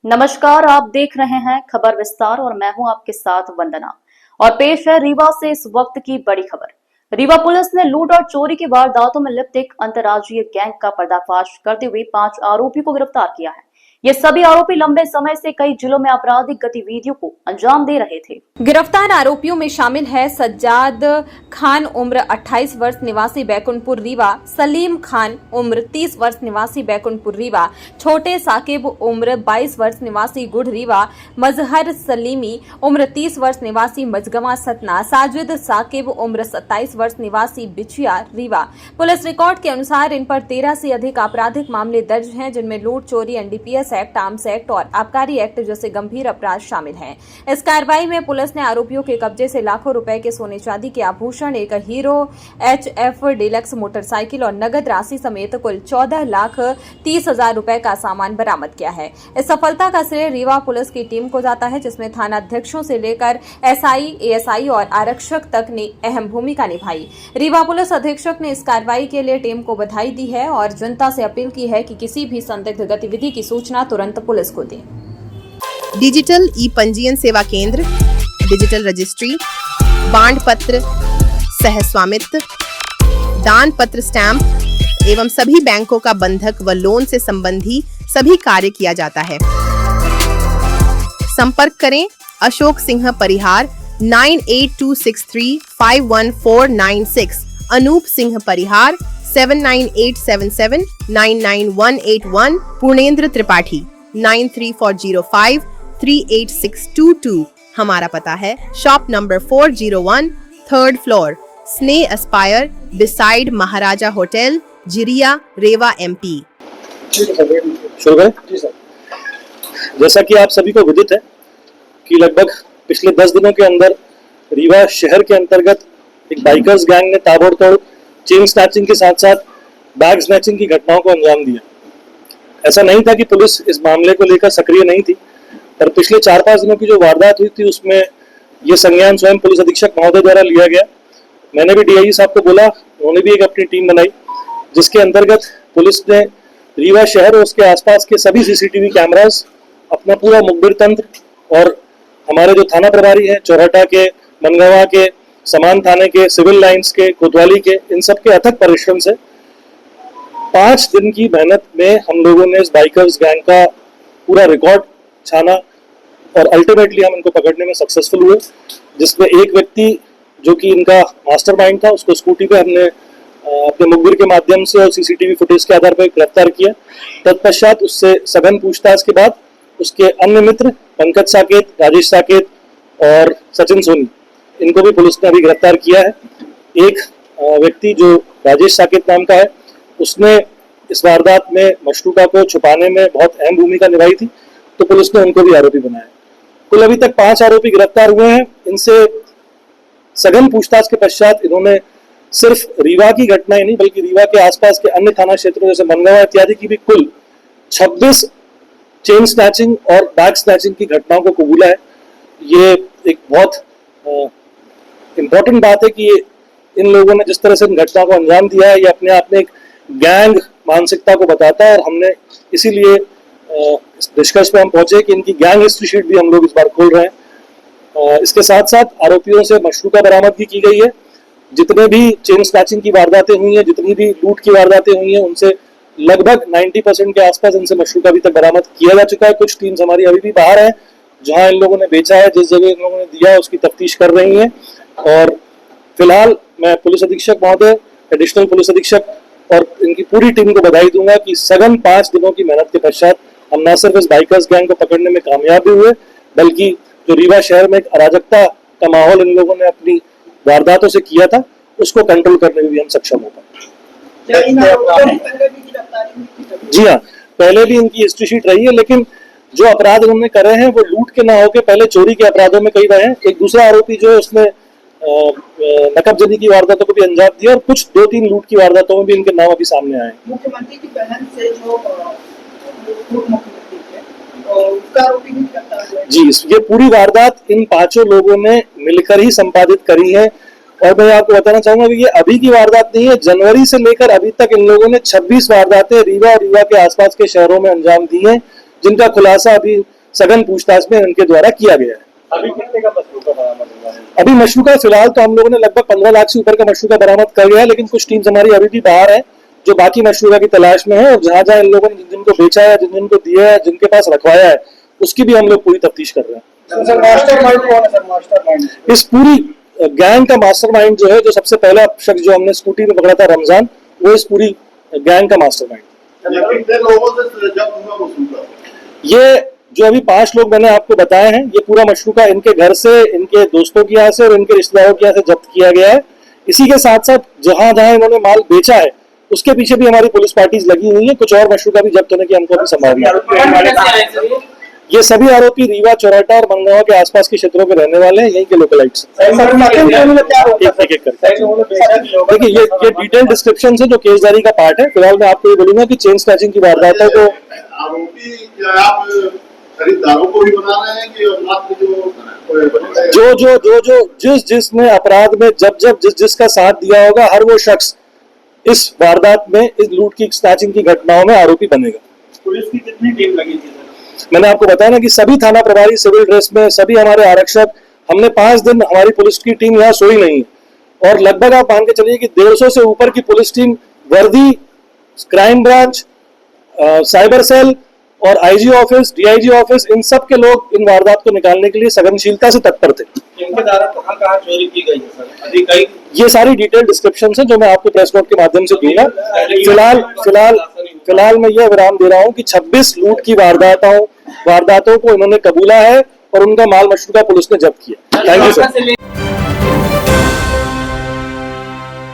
नमस्कार, आप देख रहे हैं खबर विस्तार और मैं हूं आपके साथ वंदना। और पेश है रीवा से इस वक्त की बड़ी खबर। रीवा पुलिस ने लूट और चोरी की वारदातों में लिप्त एक अंतर्राज्यीय गैंग का पर्दाफाश करते हुए 5 आरोपियों को गिरफ्तार किया है। ये सभी आरोपी लंबे समय से कई जिलों में आपराधिक गतिविधियों को अंजाम दे रहे थे। गिरफ्तार आरोपियों में शामिल है सज्जाद खान उम्र 28 वर्ष निवासी बैकुंठपुर रीवा, सलीम खान उम्र 30 वर्ष निवासी बैकुंठपुर रीवा, छोटे साकिब उम्र 22 वर्ष निवासी गुड़ रीवा, मजहर सलीमी उम्र 30 वर्ष निवासी मजगमा सतना, साजिद साकिब उम्र 27 वर्ष निवासी बिछिया रीवा। पुलिस रिकॉर्ड के अनुसार इन पर 13 से अधिक आपराधिक मामले दर्ज हैं, जिनमें लूट, चोरी, एनडीपीएस एक्ट, आर्म्स एक्ट और आबकारी एक्ट जैसे गंभीर अपराध शामिल हैं। इस कार्रवाई में पुलिस ने आरोपियों के कब्जे से लाखों रुपए के सोने चांदी के आभूषण, एक हीरो HF डीलक्स मोटरसाइकिल और नगद राशि समेत कुल 14,30,000 रुपए का सामान बरामद किया है। इस सफलता का श्रेय रीवा पुलिस की टीम को जाता है, जिसमें थाना अध्यक्षों से लेकर SI, ASI और आरक्षक तक ने अहम भूमिका निभाई। रीवा पुलिस अधीक्षक ने इस कार्रवाई के लिए टीम को बधाई दी है और जनता से अपील की है कि किसी भी संदिग्ध गतिविधि की सूचना तुरंत पुलिस को दें। डिजिटल ई पंजीयन सेवा केंद्र, डिजिटल रजिस्ट्री, बांड पत्र, सह स्वामित्व, दान पत्र स्टैंप एवं सभी बैंकों का बंधक व लोन से संबंधी सभी कार्य किया जाता है। संपर्क करें अशोक सिंह परिहार 9826351496, अनूप सिंह परिहार 7987799181, पूर्णेंद्र त्रिपाठी 9340538622। हमारा पता है शॉप नंबर 401, 3rd फ्लोर, स्नेह एस्पायर बिसाइड महाराजा होटल, जिरिया, रेवा MP। शुरू करें? जी सर। जैसा कि आप सभी को विदित है कि लगभग पिछले 10 दिनों के अंदर रीवा शहर के अंतर्गत एक बाइकर्स गैंग ने ताबड़तोड़ चेन स्नैचिंग के साथ साथ बैग स्नैचिंग की घटनाओं को अंजाम दिया। ऐसा नहीं था कि पुलिस इस मामले को लेकर सक्रिय नहीं थी, पर पिछले 4-5 दिनों की जो वारदात हुई थी उसमें ये संज्ञान स्वयं पुलिस अधीक्षक महोदय द्वारा लिया गया। मैंने भी DIG साहब को बोला, उन्होंने भी एक अपनी टीम बनाई, जिसके अंतर्गत पुलिस ने रीवा शहर और उसके आसपास के सभी CCTV कैमरास, अपना पूरा मुखबिर तंत्र और हमारे जो थाना प्रभारी हैं चौराटा के, मनगवा के, समान थाने के, सिविल लाइंस के, कोतवाली के, इन सब के अथक परिश्रम से 5 दिन की मेहनत में हम लोगों ने इस बाइकर्स गैंग का पूरा रिकॉर्ड छाना और अल्टीमेटली हम इनको पकड़ने में सक्सेसफुल हुए, जिसमें एक व्यक्ति जो कि इनका मास्टरमाइंड था, उसको स्कूटी पे हमने अपने मुखबिर के माध्यम से और CCTV फुटेज के आधार पर गिरफ्तार किया। तत्पश्चात उससे सघन पूछताछ के बाद उसके अन्य मित्र पंकज साकेत, राजेश साकेत और सचिन सोनी, इनको भी पुलिस ने अभी गिरफ्तार किया है। एक व्यक्ति जो राजेश साकेत नाम का है, उसने इस वारदात में मशरूका को छुपाने में बहुत अहम भूमिका निभाई थी, तो पुलिस ने उनको भी आरोपी बनाया। कुल अभी तक 5 आरोपी गिरफ्तार हुए हैं। इनसे सघन पूछताछ के पश्चात इन्होंने सिर्फ रीवा की घटना ही नहीं बल्कि रीवा के आसपास के अन्य थाना क्षेत्रों जैसे मनगवा इत्यादि की भी कुल 26 चेन स्नैचिंग और बैग स्नैचिंग की घटनाओं को कबूला है। ये एक बहुत इम्पोर्टेंट बात है कि इन लोगों ने जिस तरह से इन घटनाओं को अंजाम दिया है, ये अपने आप में एक गैंग मानसिकता को बताता है और हमने इसीलिए इस निष्कर्ष पे हम पहुंचे कि इनकी गैंग हिस्ट्री शीट भी हम लोग इस बार खोल रहे हैं। इसके साथ साथ आरोपियों से मशरूका बरामदगी की गई है। जितने भी चेन स्नैचिंग की वारदातें हुई हैं, जितनी भी लूट की वारदातें हुई हैं, उनसे लगभग 90% के आसपास इनसे मशरूका अभी तक बरामद किया जा चुका है। कुछ टीम्स हमारी अभी भी बाहर है, जहां इन लोगों ने बेचा है, जिस जगह इन लोगों ने दिया है उसकी तफ्तीश कर रही है। और फिलहाल मैं पुलिस अधीक्षक महोदय, एडिशनल पुलिस अधीक्षक और इनकी पूरी टीम को बधाई दूंगा कि सघन 5 दिनों की मेहनत के पश्चात हम न सिर्फ इस बाइकर्स गैंग को पकड़ने में कामयाब भी हुए, बल्कि जो रीवा शहर में एक अराजकता का माहौल इन लोगों ने अपनी वारदातों से किया था, उसको कंट्रोल करने में भी हम सक्षम हो पाए। जी हाँ, पहले भी इनकी हिस्ट्री शीट रही है, लेकिन जो अपराध उन्होंने करे हैं वो लूट के ना होके पहले चोरी के अपराधों में कई रहे हैं। एक दूसरा आरोपी जो है उसने नकबजदी की वारदातों को भी अंजाम दिया और कुछ 2-3 लूट की वारदातों में भी इनके नाम अभी सामने आए। मुख्यमंत्री की बहन से जो उसका आरोपी भी गिरफ्तार हुआ है। जी, ये पूरी वारदात इन 5 लोगों ने मिलकर ही संपादित करी है। और मैं आपको बताना चाहूंगा कि ये अभी की वारदात नहीं है, जनवरी से लेकर अभी तक इन लोगों ने 26 वारदातें रीवा और रीवा के आसपास के शहरों में अंजाम दी हैं। जिनका खुलासा अभी सघन पूछताछ में इनके द्वारा किया गया है। अभी कितने का मशरूका बरामद हुआ है? अभी मशरूका फिलहाल तो हम लोगों ने लगभग 15 लाख से ऊपर का मशरूका बरामद कर लिया है, लेकिन कुछ टीम्स हमारी अभी भी बाहर है जो बाकी मशरूका की तलाश में है, और जहां जहां इन लोगों ने जिनको बेचा है, जिनको दिया है, जिनके पास रखवाया है, उसकी भी हम लोग पूरी तफ्तीश कर रहे हैं। सर मास्टरमाइंड कौन है सर? मास्टरमाइंड इस पूरी गैंग का मास्टरमाइंड जो है, जो सबसे पहला शख्स जो हमने स्कूटी में पकड़ा था रमजान, वो इस पूरी गैंग का मास्टरमाइंड। कितने लोगों से जब हुआ मशरूका? ये जो अभी 5 लोग मैंने आपको बताए हैं, ये पूरा मशरूका इनके घर से, इनके दोस्तों के यहाँ से और इनके रिश्तेदारों के यहाँ से जब्त किया गया है। इसी के साथ साथ जहां जहां इन्होंने माल बेचा है उसके पीछे भी हमारी पुलिस पार्टीज लगी हुई है। कुछ और मशरूका भी जब्त होने की हमको अभी संभावना है। ये सभी आरोपी रीवा, चौराटा और मनगांव के आसपास के क्षेत्रों के रहने वाले हैं, यहीं के लोकलाइट्स। एक एक करके देखिए, ये डिटेल डिस्क्रिप्शन है जो केसदारी का पार्ट है। फिलहाल मैं आपको ये बोलूंगा कि चेन स्नैचिंग की वारदातों को आरोपी क्या आप खरीदारों को भी बना रहे हैं कि मात्र जो जिसने अपराध में जब जिसका साथ दिया होगा, हर वो शख्स इस वारदात में, इस लूट की, स्नैचिंग की घटनाओं में आरोपी बनेगा। पुलिस की कितनी टीम लगी थी? मैंने आपको बताया ना कि सभी थाना प्रभारी सिविल ड्रेस में, सभी हमारे आरक्षक, हमने 5 दिन हमारी पुलिस की टीम यहाँ सोई नहीं है, और लगभग आप मान के चलिए कि 150 से ऊपर की पुलिस टीम वर्दी, क्राइम ब्रांच, साइबर सेल और आईजी ऑफिस, डीआईजी ऑफिस, इन सब के लोग इन वारदात को निकालने के लिए सघनशीलता से तत्पर थे। इनके द्वारा कहाँ चोरी की गई है सर? अभी कई ये सारी डिटेल डिस्क्रिप्शन है जो मैं आपको प्रेस नोट के माध्यम से दूंगा। फिलहाल मैं यह विराम दे रहा हूं कि 26 लूट की वारदातों को इन्होंने कबूला है और उनका माल मशरूका पुलिस ने जब्त किया। Thank you sir.